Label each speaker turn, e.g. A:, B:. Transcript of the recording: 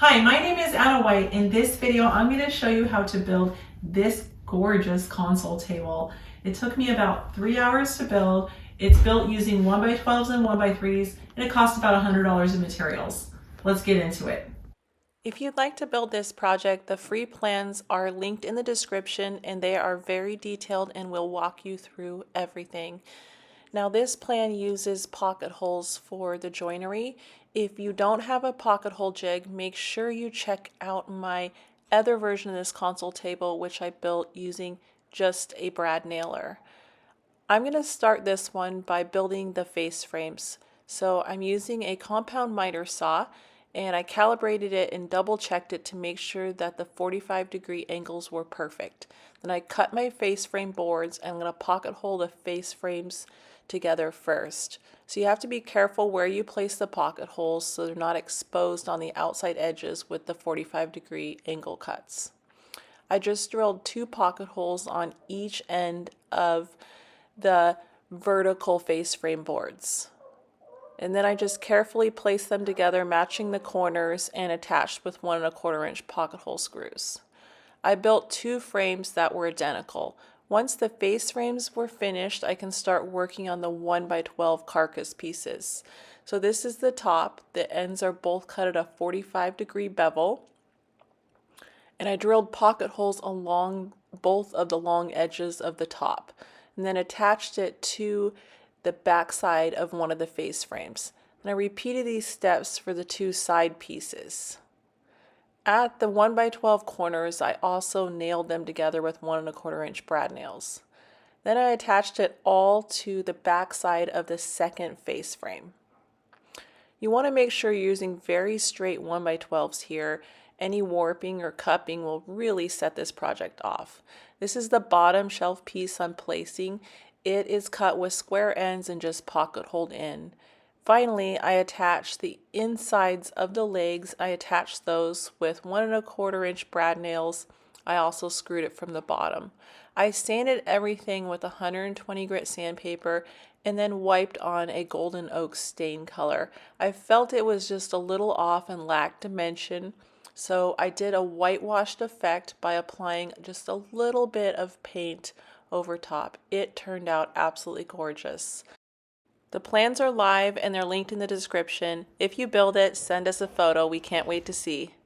A: Hi, my name is Anna White. In this video, I'm going to show you how to build this gorgeous console table. It took me about 3 hours to build. It's built using 1x12s and 1x3s, and it cost about $100 in materials. Let's get into it. If you'd like to build this project, the free plans are linked in the description, and they are very detailed and will walk you through everything. Now this plan uses pocket holes for the joinery. If you don't have a pocket hole jig, make sure you check out my other version of this console table, which I built using just a brad nailer. I'm going to start this one by building the face frames. So I'm using a compound miter saw, and I calibrated it and double checked it to make sure that the 45-degree angles were perfect. Then I cut my face frame boards, and I'm going to pocket hole the face frames together first. So you have to be careful where you place the pocket holes so they're not exposed on the outside edges with the 45-degree angle cuts. I just drilled 2 pocket holes on each end of the vertical face frame boards. And then I just carefully place them together, matching the corners and attached with 1 1/4 inch pocket hole screws. I built 2 frames that were identical. Once the face frames were finished, I can start working on the 1x12 carcass pieces. So this is the top. The ends are both cut at a 45-degree bevel. And I drilled pocket holes along both of the long edges of the top, and then attached it to the back side of one of the face frames. And I repeated these steps for the 2 side pieces. At the 1x12 corners, I also nailed them together with 1 1/4 inch brad nails. Then I attached it all to the back side of the second face frame. You want to make sure you're using very straight 1x12s here. Any warping or cupping will really set this project off. This is the bottom shelf piece I'm placing. It is cut with square ends and just pocket holed in. Finally, I attached the insides of the legs. I attached those with 1 1/4 inch brad nails. I also screwed it from the bottom. I sanded everything with 120 grit sandpaper and then wiped on a golden oak stain color. I felt it was just a little off and lacked dimension, so I did a whitewashed effect by applying just a little bit of paint over top. It turned out absolutely gorgeous. The plans are live and they're linked in the description. If you build it, send us a photo. We can't wait to see.